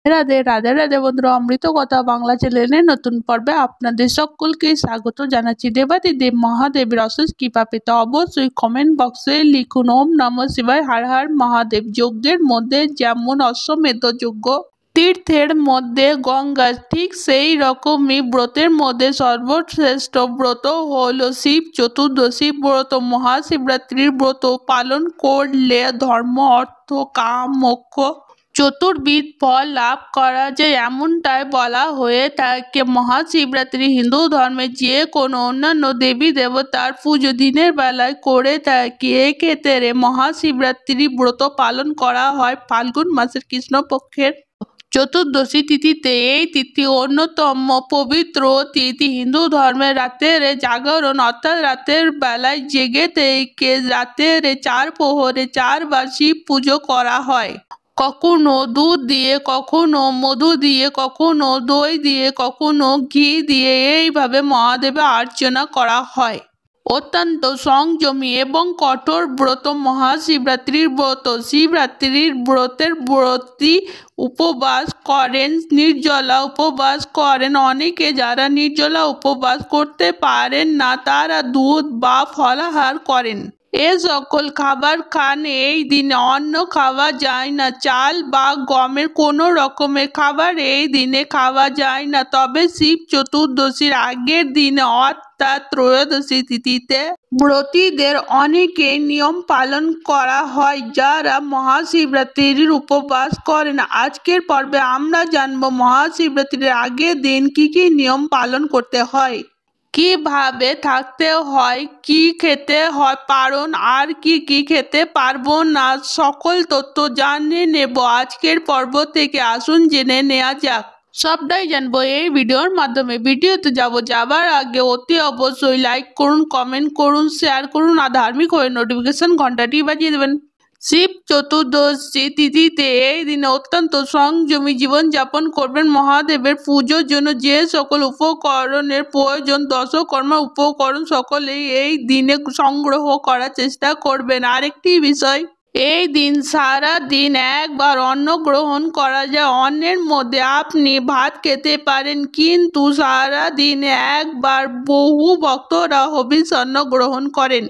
রাধে রাধে রাধে বন্ধুরা, অমৃত কথা বাংলা চ্যানেলের নতুন পর্বে আপনাদের সকলকে স্বাগত জানাচ্ছি। দেবাদিদেব মহাদেবের অশেষ কৃপা পেতে অবশ্যই কমেন্ট বক্সে লিখুন ওম নমঃ শিবায়, হর হর মহাদেব। যজ্ঞের মধ্যে যেমন অশ্বমেধ যজ্ঞ, তীর্থের মধ্যে গঙ্গা, ঠিক সেই রকমই ব্রতের মধ্যে সর্বশ্রেষ্ঠ ব্রত হলো শিব চতুর্দশী ব্রত। মহাশিবরাত্রির ব্রত পালন করলে ধর্ম, অর্থ, কাম, মোক্ষ চতুর্বিধ ফল লাভ করা যায়, এমনটাই বলা হয়ে থাকে। মহাশিবরাত্রি হিন্দু ধর্মে যে কোনো অন্যান্য দেবী দেবতার পুজো দিনের বেলায় করে থাকে। এক্ষেত্রে মহাশিবরাত্রি ব্রত পালন করা হয় ফাল্গুন মাসের কৃষ্ণপক্ষের চতুর্দশী তিথিতে। এই তিথি অন্যতম পবিত্র তিথি। হিন্দু ধর্মের রাতের জাগরণ অর্থাৎ রাতের বেলায় জেগে থেকে রাতের 4 প্রহরে 4 বার শিব পুজো করা হয়। কখনো দুধ দিয়ে, কখনো মধু দিয়ে, কখনো দই দিয়ে, কখনো ঘি দিয়ে এইভাবে মহাদেবের অর্চনা করা হয়। অত্যন্ত সংযমী এবং কঠোর ব্রত মহাশিবরাত্রির ব্রত। শিবরাত্রির ব্রতের ব্রতী উপবাস করেন, নির্জলা উপবাস করেন। অনেকে যারা নির্জলা উপবাস করতে পারেন না তারা দুধ বা ফলাহার করেন। এ সকল খাবার খান। এই দিনে অন্ন খাওয়া যায় না, চাল বা গমের কোনো রকমের খাবার এই দিনে খাওয়া যায় না। তবে শিব চতুর্দশীর আগের দিনে অর্থাৎ ত্রয়োদশী তিথিতে ব্রতীদের অনেকে নিয়ম পালন করা হয় যারা মহাশিবরাত্রির উপবাস করেন। আজকের পর্বে আমরা জানবো মহাশিবরাত্রির আগের দিন কি কি নিয়ম পালন করতে হয়, কিভাবে থাকতে হয়, কি খেতে হয় পারণ আর কি কি খেতে পারবো না, সকল তথ্য জানে নেব আজকের পর্ব থেকে। আসুন জেনে নেওয়া যাক। সবটাই জানবো এই ভিডিওর মাধ্যমে। ভিডিওতে যাবার আগে অতি অবশ্যই লাইক করুন, কমেন্ট করুন, শেয়ার করুন আর ধার্মিক হয়ে নোটিফিকেশন ঘন্টাটি বাজিয়ে দেবেন। শিব চতুর্দশী তিথিতে এই দিনে অত্যন্ত সংযমী জীবনযাপন করবেন। মহাদেবের পুজোর জন্য যে সকল উপকরণের প্রয়োজন, দশকর্মা উপকরণ সকলেই এই দিনে সংগ্রহ করার চেষ্টা করবেন। আরেকটি বিষয়, এই দিন সারা দিন একবার অন্ন গ্রহণ করা যায়। অন্নের মধ্যে আপনি ভাত খেতে পারেন, কিন্তু সারা দিনে একবার বহু ভক্তরা হবিষ্যান্ন গ্রহণ করেন।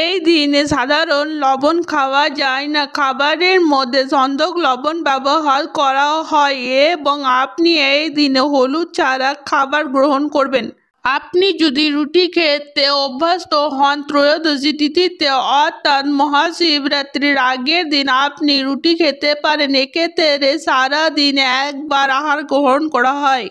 এই দিনে সাধারণ লবণ খাওয়া যায় না, খাবারের মধ্যে সন্দক লবণ ব্যবহার করা হয় এবং আপনি এই দিনে হলুদ ছাড়া খাবার গ্রহণ করবেন। আপনি যদি রুটি খেতে অভ্যস্ত হন ত্রয়োদশী তিথিতে অর্থাৎ মহাশিবরাত্রির আগের দিন আপনি রুটি খেতে পারেন। এক্ষেত্রে সারা দিন একবার আহার গ্রহণ করা হয়।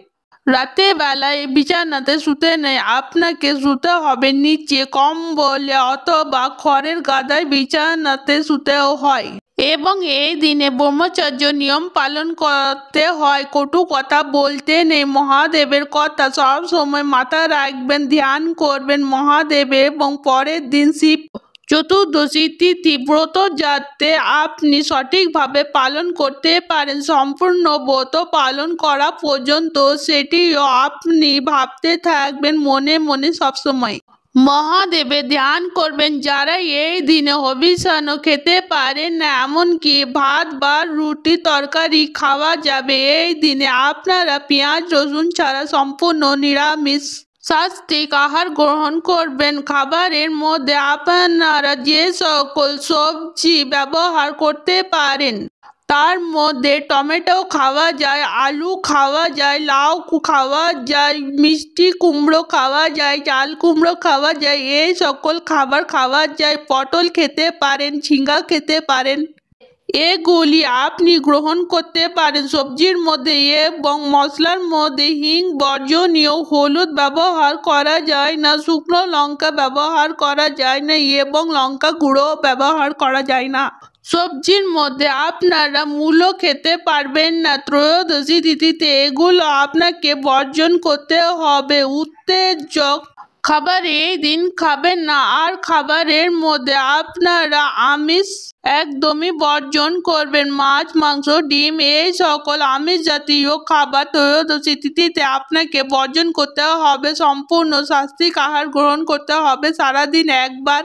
রাতের বেলায় বিছানাতে শুতে নেই, আপনাকে শুতে হবে নিচে কম্বলে অথবা খড়ের গাদায় বিছানাতে শুতেও হয়। এবং এই দিনে ব্রহ্মচর্য নিয়ম পালন করতে হয়। কটু কথা বলতে নেই। মহাদেবের কথা সব সময় মাথায় রাখবেন, ধ্যান করবেন মহাদেবের। এবং পরের দিন শিব চতুর্দশী তিথি ব্রত যাতে আপনি সঠিকভাবে পালন করতে পারেন, সম্পূর্ণ ব্রত পালন করা পর্যন্ত সেটিও আপনি ভাবতে থাকবেন মনে মনে সবসময়। মহাদেবের ধ্যান করবেন। যারা এই দিনে হবিষ্যান্ন খেতে পারেন না, এমনকি ভাত বা রুটি তরকারি খাওয়া যাবে। এই দিনে আপনারা পেঁয়াজ রসুন ছাড়া সম্পূর্ণ নিরামিষ সাত্ত্বিক আহার গ্রহণ করবেন। খাবারের মধ্যে আপনারা যে সকল সবজি ব্যবহার করতে পারেন তার মধ্যে টমেটো খাওয়া যায়, আলু খাওয়া যায়, লাউ খাওয়া যায়, মিষ্টি কুমড়ো খাওয়া যায়, চাল কুমড়ো খাওয়া যায়, এই সকল খাবার খাওয়া যায়। পটল খেতে পারেন, ঝিঙ্গা খেতে পারেন, এগুলি আপনি গ্রহণ করতে পারেন সবজির মধ্যে। এবং মশলার মধ্যে হিং বর্জনীয়, হলুদ ব্যবহার করা যায় না, শুকনো লঙ্কা ব্যবহার করা যায় না এবং লঙ্কা গুঁড়ো ব্যবহার করা যায় না। সবজির মধ্যে আপনারা মূলো খেতে পারবেন না ত্রয়োদশী তিথিতে, এগুলো আপনাকে বর্জন করতে হবে। উত্তেজক খাবার এই দিন খাবেন না। আর খাবারের মধ্যে আপনারা আমিষ একদমই বর্জন করবেন। মাছ, মাংস, ডিম এই সকল আমিষ জাতীয় খাবার ত্রয়োদশী তিথিতে আপনাকে বর্জন করতে হবে। সম্পূর্ণ সাত্ত্বিক আহার গ্রহণ করতে হবে সারাদিন একবার।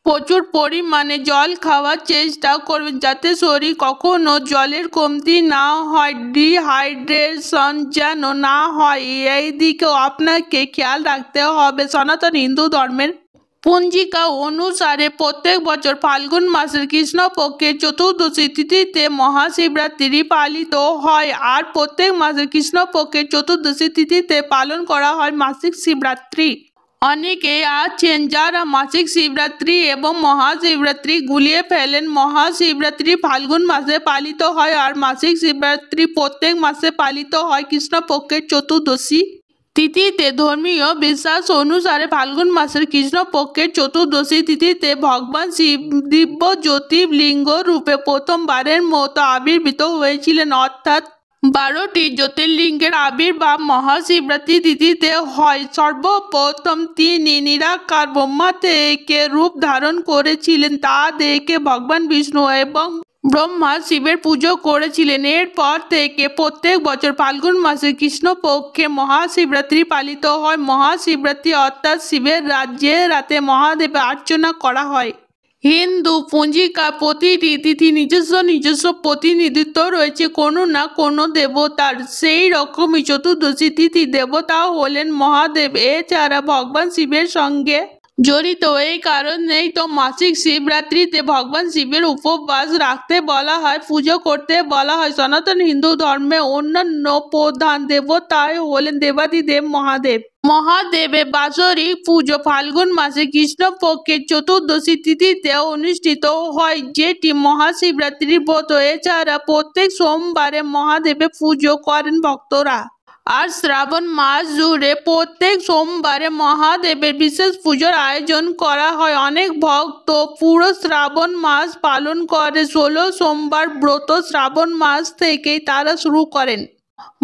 প্রচুর পরিমাণে জল খাওয়ার চেষ্টা করবেন যাতে শরীর কখনো জলের কমতি না হয়, ডিহাইড্রেশন যেন না হয়, এই দিকেও আপনাকে খেয়াল রাখতে হবে। সনাতন হিন্দু ধর্মের পঞ্জিকা অনুসারে প্রত্যেক বছর ফাল্গুন মাসের কৃষ্ণপক্ষের চতুর্দশী তিথিতে মহাশিবরাত্রি পালিত হয়, আর প্রত্যেক মাসের কৃষ্ণপক্ষের চতুর্দশী তিথিতে পালন করা হয় মাসিক শিবরাত্রি। অনেকে আছেন যারা মাসিক শিবরাত্রি এবং মহাশিবরাত্রি গুলিয়ে ফেলেন। মহাশিবরাত্রি ফাল্গুন মাসে পালিত হয় আর মাসিক শিবরাত্রি প্রত্যেক মাসে পালিত হয় কৃষ্ণপক্ষের চতুর্দশী তিথিতে। ধর্মীয় বিশ্বাস অনুসারে ফাল্গুন মাসের কৃষ্ণপক্ষের চতুর্দশী তিথিতে ভগবান শিব দিব্য জ্যোতির্লিঙ্গ রূপে প্রথমবারের মতো আবির্ভূত হয়েছিলেন, অর্থাৎ 12টি জ্যোতির্লিঙ্গের আবির্ভাব মহাশিবরাত্রি তিথিতে হয়। সর্বপ্রথম তিনি নিরাকার ব্রহ্মা থেকে রূপ ধারণ করেছিলেন, তা দেখে ভগবান বিষ্ণু এবং ব্রহ্মা শিবের পুজো করেছিলেন। এরপর থেকে প্রত্যেক বছর ফাল্গুন মাসে কৃষ্ণপক্ষে মহাশিবরাত্রি পালিত হয়। মহাশিবরাত্রি অর্থাৎ শিবের রাজ্যে রাতে মহাদেবের অর্চনা করা হয়। হিন্দু পঞ্জিকা প্রতিটি তিথি নিজস্ব প্রতিনিধিত্ব রয়েছে কোনো না কোনো দেবতার। সেই রকমই চতুর্দশী তিথি দেবতা হলেন মহাদেব। এছাড়া ভগবান শিবের সঙ্গে জড়িত। এই কারণেই তো মাসিক শিবরাত্রিতে ভগবান শিবের উপবাস রাখতে বলা হয়, পুজো করতে বলা হয়। সনাতন হিন্দু ধর্মে অন্যান্য প্রধান দেবতাই হলেন দেবাদিদেব মহাদেব। মহাদেবের বাৎসরিক পুজো ফাল্গুন মাসে কৃষ্ণপক্ষের চতুর্দশী তিথিতে অনুষ্ঠিত হয়, যেটি মহাশিবরাত্রির ব্রত। এছাড়া প্রত্যেক সোমবারে মহাদেবের পুজো করেন ভক্তরা। আর শ্রাবণ মাস জুড়ে প্রত্যেক সোমবারে মহাদেবের বিশেষ পুজোর আয়োজন করা হয়। অনেক ভক্ত পুরো শ্রাবণ মাস পালন করে। 16 সোমবার ব্রত শ্রাবণ মাস থেকেই তারা শুরু করেন।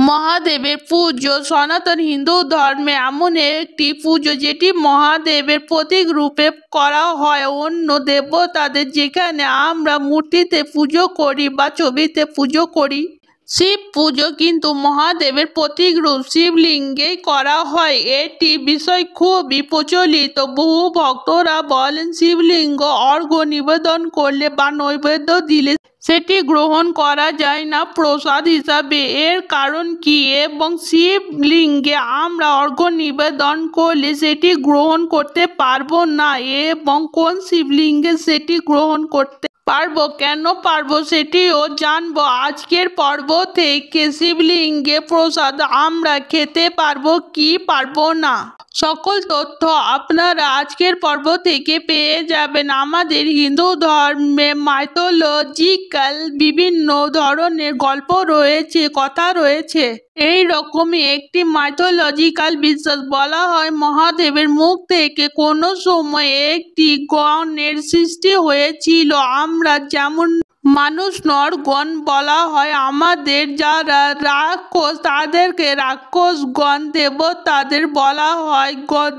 মহাদেবের পুজো সনাতন হিন্দু ধর্মে এমন একটি পুজো যেটি মহাদেবের প্রতীক রূপে করা হয় অন্য দেবতাদের। যেখানে আমরা মূর্তিতে পুজো করি বা ছবিতে পুজো করি, শিব পুজো কিন্তু মহাদেবের প্রতীক রূপ শিবলিঙ্গেই করা হয়। এটি বিষয় খুবই প্রচলিত। বহু ভক্তরা বলেন শিবলিঙ্গ অর্ঘ্য নিবেদন করলে বা নৈবেদ্য দিলে সেটি গ্রহণ করা যায় না প্রসাদ হিসাবে। এর কারণ কি এবং শিবলিঙ্গে আমরা অর্ঘ্য নিবেদন করলে সেটি গ্রহণ করতে পারবো না এবং কোন শিবলিঙ্গে সেটি গ্রহণ করতে পারবো, কেন পারবো সেটিও জানবো আজকের পর্ব থেকে। শিবলিঙ্গে প্রসাদ আমরা খেতে পারবো কি পারবো না, সকল তথ্য আপনারা আজকের পর্ব থেকে পেয়ে যাবেন। আমাদের হিন্দু ধর্মে মাইথোলজিক্যাল বিভিন্ন ধরনের গল্প রয়েছে, কথা রয়েছে। এই রকমই একটি মাইথোলজিক্যাল বিশ্বাস বলা হয় মহাদেবের মুখ থেকে কোনো সময় একটি গণের সৃষ্টি হয়েছিল। আমরা যেমন মানুষ নরগণ বলা হয়, আমাদের যারা রাক্ষস তাদেরকে রাক্ষসগণ, দেবতাদের বলা হয়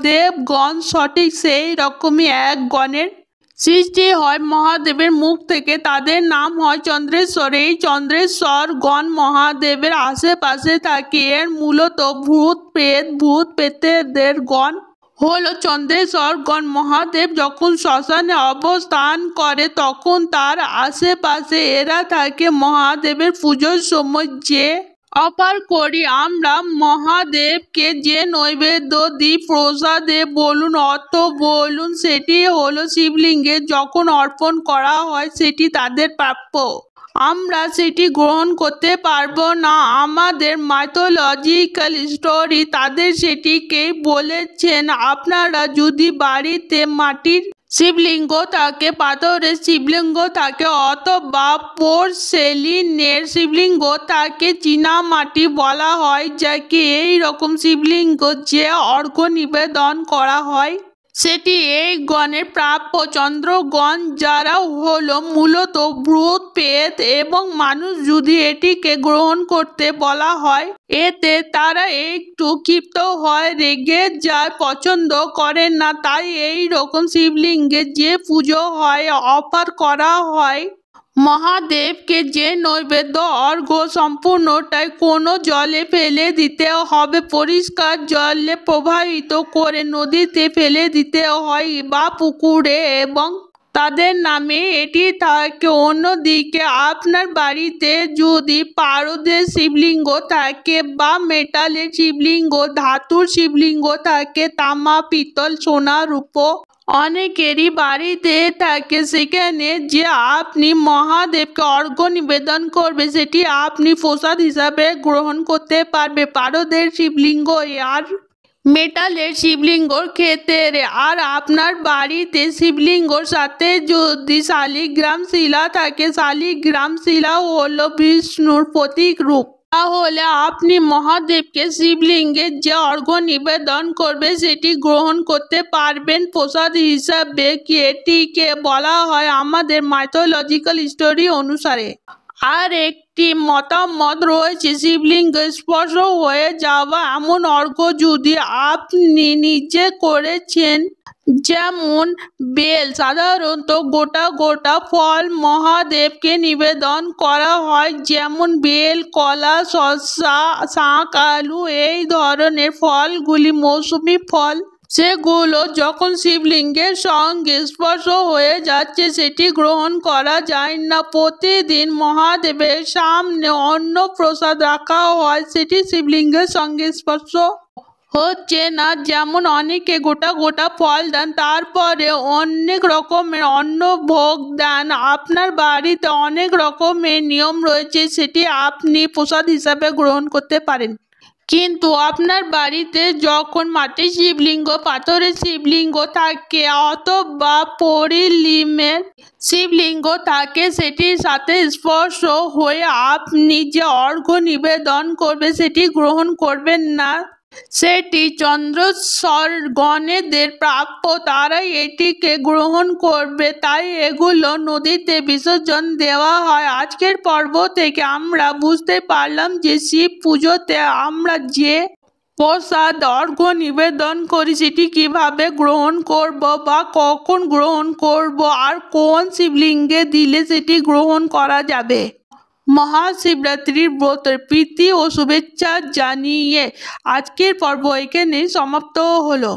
দেবগণ। সঠিক সেই রকমই এক গণের সৃষ্টি হয় মহাদেবের মুখ থেকে, তাদের নাম হয় চন্দ্রেশ্বর। এই চন্দ্রেশ্বর গণ মহাদেবের আশেপাশে থাকে। এর মূলত ভূত প্রেতদের গণ হলো চন্দ্রেশ্বর গণ। মহাদেব যখন শ্মশানে অবস্থান করে তখন তার আশেপাশে এরা থাকে। মহাদেবের পুজোর সময় যে অফার করি আমরা মহাদেবকে, যে নৈবেদ্য দিই প্রসাদে বলুন অর্থ বলুন, সেটি হলো শিবলিঙ্গে যখন অর্পণ করা হয় সেটি তাদের প্রাপ্য। আমরা সেটি গ্রহণ করতে পারবো না। আমাদের মাইথোলজিক্যাল স্টোরি তাদের সেটিকেই বলেছেন। আপনারা যদি বাড়িতে মাটির শিবলিঙ্গ থাকে, পাথরের শিবলিঙ্গ থাকে অথবা পোর্সেলিনের শিবলিঙ্গ থাকে, চীনামাটি বলা হয় যাকে, এই রকম শিবলিঙ্গ যে অর্ঘ্য নিবেদন করা হয় সেটি এই গণের প্রাপ্য। চন্দ্রগণ যারা হলো মূলত ভূত প্রেত এবং মানুষ, যদি এটিকে গ্রহণ করতে বলা হয় এতে তারা একটু ক্ষিপ্ত হয়, রেগে যায়, পছন্দ করেন না। তাই এই রকম শিবলিঙ্গে যে পুজো হয়, অফার করা হয় মহাদেবকে যে নৈবেদ্য অর্ঘ্য সম্পূর্ণটাই কোনো জলে ফেলে দিতে হবে। পরিষ্কার জলে প্রবাহিত করে নদীতে ফেলে দিতে হয় বা পুকুরে, এবং তাদের নামে এটি থাকে। অন্যদিকে আপনার বাড়িতে যদি পারদের শিবলিঙ্গ থাকে বা মেটালের শিবলিঙ্গ, ধাতুর শিবলিঙ্গ থাকে, তামা, পিতল, সোনা, রূপো অনেকেরই বাড়িতে থাকে, সেখানে যে আপনি মহাদেবকে অর্ঘ্য নিবেদন করবে সেটি আপনি প্রসাদ হিসাবে গ্রহণ করতে পারবে। পারদের শিবলিঙ্গ আর মেটালের শিবলিঙ্গর ক্ষেত্রে আর আপনার বাড়িতে শিবলিঙ্গর সাথে যদি শালিগ্রাম শিলা থাকে, শালিগ্রাম শিলা হলো বিষ্ণুর প্রতীক রূপ, তাহলে আপনি মহাদেবকে শিবলিঙ্গের যে অর্ঘ্য নিবেদন করবে সেটি গ্রহণ করতে পারবেন প্রসাদ হিসাবে। এটিকে বলা হয় আমাদের মাইথোলজিক্যাল স্টোরি অনুসারে। আর একটি মতামত রয়েছে শিবলিঙ্গ স্পর্শ হয়ে যাওয়া এমন অর্ঘ্য যদি আপনি নিজে করেছেন, যেমন বেল, সাধারণত গোটা গোটা ফল মহাদেবকে নিবেদন করা হয়, যেমন বেল, কলা, শসা, শাক, আলু, এই ধরনের ফলগুলি মৌসুমী ফল। সেগুলো যখন শিবলিঙ্গের সঙ্গে স্পর্শ হয়ে যাচ্ছে সেটি গ্রহণ করা যায় না। প্রতিদিন মহাদেবের সামনে অন্ন প্রসাদ রাখা হয়, সেটি শিবলিঙ্গের সঙ্গে স্পর্শ হচ্ছে না। যেমন অনেকে গোটা গোটা ফল দেন, তারপরে অনেক রকমের অন্ন ভোগ দেন। আপনার বাড়িতে অনেক রকমের নিয়ম রয়েছে, সেটি আপনি প্রসাদ হিসাবে গ্রহণ করতে পারেন। কিন্তু আপনার বাড়িতে যখন মাটির শিবলিঙ্গ, পাথরের শিবলিঙ্গ থাকে অথবা পরিলিমের শিবলিঙ্গ থাকে, সেটির সাথে স্পর্শ হয়ে আপনি যে অর্ঘ্য নিবেদন করবে সেটি গ্রহণ করবেন না। সেটি চন্দ্রস্বরগণেদের প্রাপ্য, তারাই এটিকে গ্রহণ করবে, তাই এগুলো নদীতে বিসর্জন দেওয়া হয়। আজকের পর্ব থেকে আমরা বুঝতে পারলাম যে শিব পুজোতে আমরা যে প্রসাদ অর্ঘ্য নিবেদন করি সেটি কিভাবে গ্রহণ করব বা কখন গ্রহণ করব আর কোন শিবলিঙ্গে দিলে সেটি গ্রহণ করা যাবে। মহাশিবরাত্রির ব্রতের প্রীতি ও শুভেচ্ছা জানিয়ে আজকের পর্ব এখানেই সমাপ্ত হলো।